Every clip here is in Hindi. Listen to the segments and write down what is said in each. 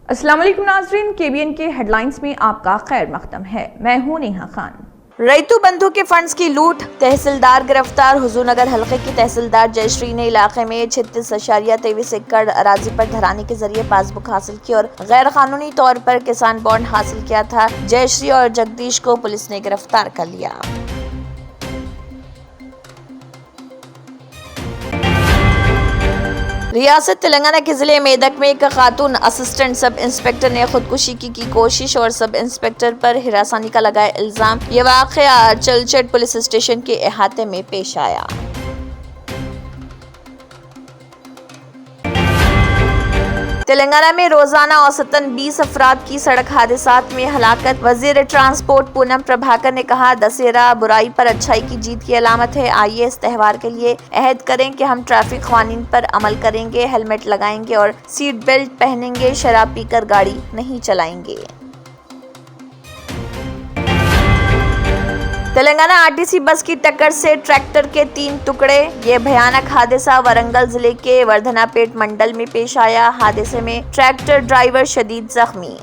अस्सलाम वालेकुम नाज़रीन, KBN के हेडलाइंस में आपका खैर मकदम है। मैं हूं नेहा खान। रईतू बंधु के फंड्स की लूट, तहसीलदार गिरफ्तार। हुजूरनगर हलके की तहसीलदार जयश्री ने इलाके में 36.23 एकड़ अराजी पर धराने के जरिए पासबुक हासिल की और गैर कानूनी तौर पर किसान बॉन्ड हासिल किया था। जयश्री और जगदीश को पुलिस ने गिरफ्तार कर लिया। रियासत तेलंगाना के जिले मेदक में एक खातून असिस्टेंट सब इंस्पेक्टर ने खुदकुशी की कोशिश और सब इंस्पेक्टर पर हिरासनी का लगाया इल्जाम। ये वाकया चलचट पुलिस स्टेशन के अहाते में पेश आया। तेलंगाना में रोजाना औसतन 20 अफराद की सड़क हादसात में हलाकत। वजीर ट्रांसपोर्ट पूनम प्रभाकर ने कहा, दशहरा बुराई पर अच्छाई की जीत की अलामत है। आइए इस त्यौहार के लिए अहद करें कि हम ट्रैफिक कानून पर अमल करेंगे, हेलमेट लगाएंगे और सीट बेल्ट पहनेंगे, शराब पीकर गाड़ी नहीं चलाएंगे। तेलंगाना आरटीसी बस की टक्कर से ट्रैक्टर के 3 टुकड़े। ये भयानक हादसा वरंगल जिले के वर्धनापेट मंडल में पेश आया। हादसे में ट्रैक्टर ड्राइवर शदीद जख्मी।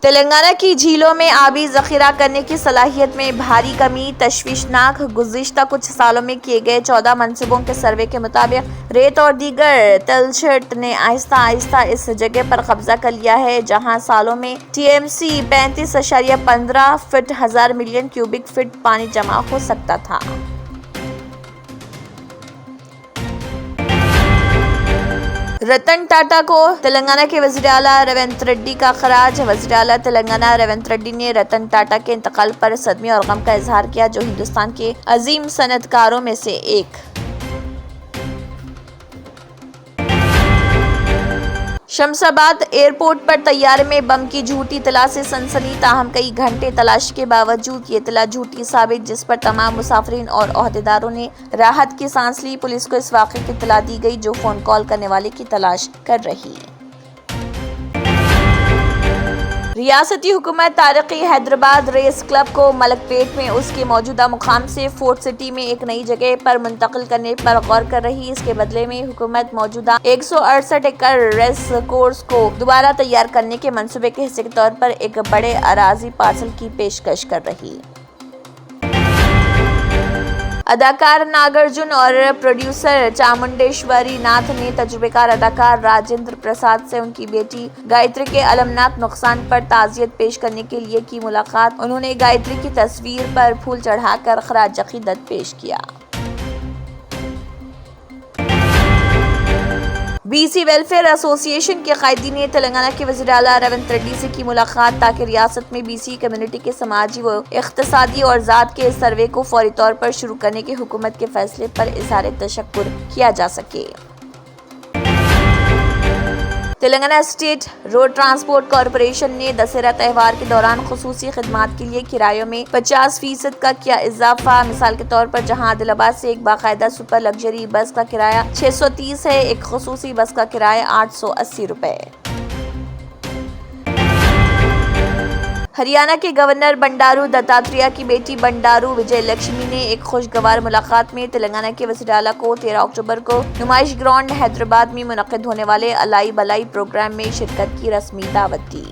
तेलंगाना की झीलों में आबी जखीरा करने की सलाहियत में भारी कमी तशवीशनाक। गुज़िश्ता कुछ सालों में किए गए 14 मंसूबों के सर्वे के मुताबिक रेत और दीगर तलछट ने आहिस्ता आहिस्ता इस जगह पर कब्जा कर लिया है, जहां सालों में TMC 35.15 feet 1000 million cubic feet पानी जमा हो सकता था। रतन टाटा को तेलंगाना के वज़ीर आला रेवंत रेड्डी का खराज। वज़ीर आला तेलंगाना रेवंत रेड्डी ने रतन टाटा के इंतकाल पर सदमे और गम का इजहार किया, जो हिंदुस्तान के अजीम सनतकारों में से एक। शमशाबाद एयरपोर्ट पर तैयारे में बम की झूठी इतला से सनसनी, ताहम कई घंटे तलाशी के बावजूद ये इतला झूठी साबित, जिस पर तमाम मुसाफिरीन और ओहदेदारों ने राहत की सांस ली। पुलिस को इस वाक़े की इतला दी गई, जो फोन कॉल करने वाले की तलाश कर रही। रियासती हुकूमत तारिकी हैदराबाद रेस क्लब को मलकपेट में उसके मौजूदा मुकाम से फोर्ट सिटी में एक नई जगह पर मुंतकिल करने पर गौर कर रही। इसके बदले में हुकूमत मौजूदा 168 एकड़ रेस कोर्स को दोबारा तैयार करने के मंसूबे के हिस्से के तौर पर एक बड़े अराजी पार्सल की पेशकश कर रही। अदाकार नागार्जुन और प्रोड्यूसर चामुंडेश्वरी नाथ ने तजुर्बेकार अदाकार राजेंद्र प्रसाद से उनकी बेटी गायत्री के अलमनाक नुकसान पर ताज़ियत पेश करने के लिए की मुलाकात। उन्होंने गायत्री की तस्वीर पर फूल चढ़ाकर खराज अकीदत पेश किया। BC वेलफेयर एसोसिएशन के कायदीन ने तेलंगाना के वज़ीर आला रेवंत रेड्डी से की मुलाकात, ताकि रियासत में BC कम्युनिटी के समाजी व इख्तिसादी और ज़ात के सर्वे को फौरी तौर पर शुरू करने के हुकूमत के फैसले पर इज़हार तशक्कुर किया जा सके। Telangana state road transport corporation ने दशहरा त्यौहार के दौरान खुसूसी खिदमात के लिए किरायों में 50% का किया इजाफा। मिसाल के तौर पर जहां आदिलाबाद से एक बाकायदा सुपर लग्जरी बस का किराया 630 है, एक खुसूसी बस का किराया 880 रुपए। हरियाणा के गवर्नर बंडारू दत्तात्रेय की बेटी बंडारू विजय लक्ष्मी ने एक खुशगवार मुलाकात में तेलंगाना के वज़ीर आला को 13 अक्टूबर को नुमाइश ग्राउंड हैदराबाद में मुनक्किद होने वाले अलाई बलाई प्रोग्राम में शिरकत की रस्मी दावत दी।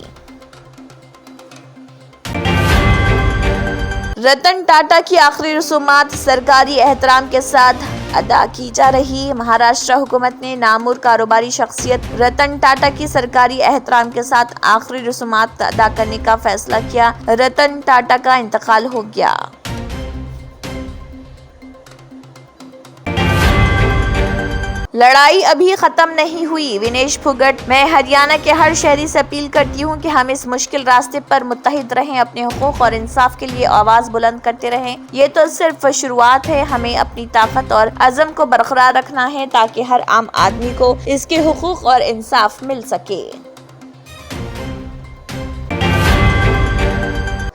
रतन टाटा की आखिरी रसूमात सरकारी एहतराम के साथ अदा की जा रही। महाराष्ट्र हुकूमत ने नामूर कारोबारी शख्सियत रतन टाटा की सरकारी एहतराम के साथ आखिरी रसूमात अदा करने का फैसला किया। रतन टाटा का इंतकाल हो गया। लड़ाई अभी खत्म नहीं हुई। विनेश फुगट, मैं हरियाणा के हर शहरी से अपील करती हूँ कि हम इस मुश्किल रास्ते पर मुत्तहिद रहें, अपने हुकूक और इंसाफ के लिए आवाज बुलंद करते रहें। ये तो सिर्फ शुरुआत है, हमें अपनी ताकत और अज़म को बरकरार रखना है, ताकि हर आम आदमी को इसके हुकूक और इंसाफ मिल सके।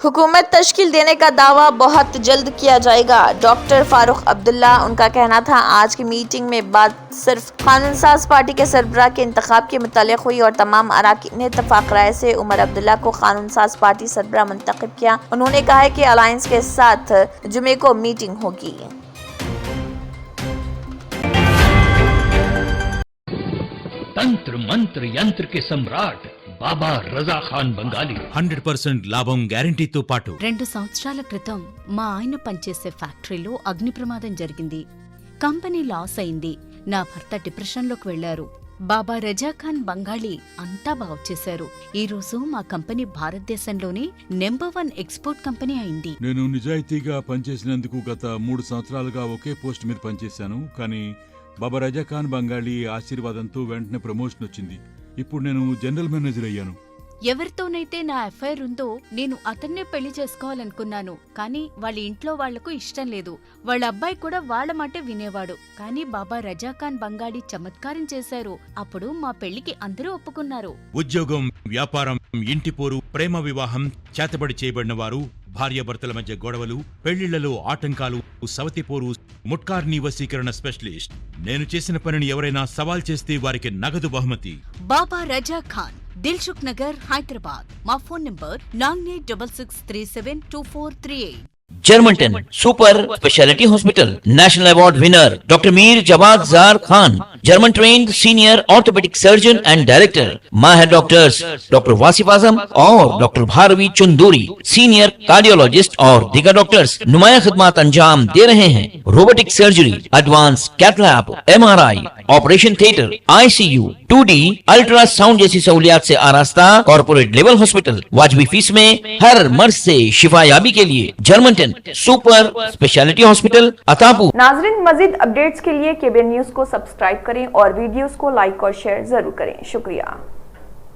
हुकूमत तश्कील देने का दावा बहुत जल्द किया जाएगा। डॉक्टर फारूक अब्दुल्ला, उनका कहना था आज की मीटिंग में बात सिर्फ कानून साज पार्टी के सरबराह के इंतखाब के मुतालिक हुई और तमाम अराकीन ने इत्तफाक राय से उमर अब्दुल्ला को कानून साज पार्टी सरबराह मुंतखब किया। उन्होंने कहा है कि अलायंस के साथ जुमे को मीटिंग होगी। तंत्र मंत्र यंत्र के सम्राट బాబా రజా ఖాన్ బంగాలి 100% లాభం గ్యారంటీతో పాటు 2 సంవత్సరాల క్రితం మా ఆయన పనిచేసే ఫ్యాక్టరీలో అగ్ని ప్రమాదం జరిగింది. కంపెనీ లాస్ అయింది. నా భర్త డిప్రెషన్లోకి వెళ్లారు. బాబా రజాఖాన్ బంగాళీ అంతా బాగుచేశారు. ఈ రోజు మా కంపెనీ భారతదేశంలోనే నెంబర్ 1 ఎక్స్పోర్ట్ కంపెనీ అయింది. నేను నిజాయితీగా పనిచేసినందుకు గత 3 సంవత్సరాలుగా ఒకే పోస్ట్ మీద పనిచేశాను. కానీ బాబా రజాఖాన్ బంగాళీ ఆశీర్వాదంతో వెంటనే ప్రమోషన్ వచ్చింది. ఇప్పుడు నేను జనరల్ మేనేజర్ అయ్యాను. ఎవరితోనైతే నా అఫైర్ ఉందో నేను అతన్నే పెళ్లి చేసుకోవాలనుకున్నాను. కానీ వాళ్ళ ఇంట్లో వాళ్లకు ఇష్టం లేదు. వాళ్ళ అబ్బాయి కూడా వాళ్ళ మాటే వినేవాడు. కానీ బాబా రజాఖాన్ బంగాళీ చమత్కారం చేశారు. అప్పుడు మా పెళ్లికి అందరూ ఒప్పుకున్నారు. ఉద్యోగం, వ్యాపారం, ఇంటి పోరు, ప్రేమ వివాహం, చేతబడి చేయబడిన వారు, భార్యాభర్తల మధ్య గొడవలు, పెళ్లిళ్లలో ఆటంకాలు, సవతిపోరు, ముట్కార్నీ వశీకరణ స్పెషలిస్ట్. నేను చేసిన పనిని ఎవరైనా సవాల్ చేస్తే వారికి నగదు బహుమతి. బాబా రజాఖాన్, దిల్సుఖ్ నగర్, హైదరాబాద్. మా phone number 9866372438. Germanten super speciality hospital, national award winner doctor Mir Jawad Zar Khan, German trained senior orthopaedic surgeon and director, माहिर डॉक्टर्स डॉक्टर वासिफ आजम और doctor Bharvi Chunduri, senior cardiologist और दीगर डॉक्टर्स नुमाया खिदमत अंजाम दे रहे हैं. Robotic surgery, advance cath lab, MRI, operation theatre, ICU, 2D ultrasound जैसी सहूलियात से आरास्ता कॉर्पोरेट लेवल हॉस्पिटल. वाजबी फीस में हर मर्ज से शिफायाबी के लिए जर्मनटन सुपर स्पेशलिटी हॉस्पिटल, अतापू. नाजरीन, मजीद अपडेट्स के लिए केबीएन न्यूज को सब्सक्राइब करें और वीडियोस को लाइक और शेयर जरूर करें। शुक्रिया।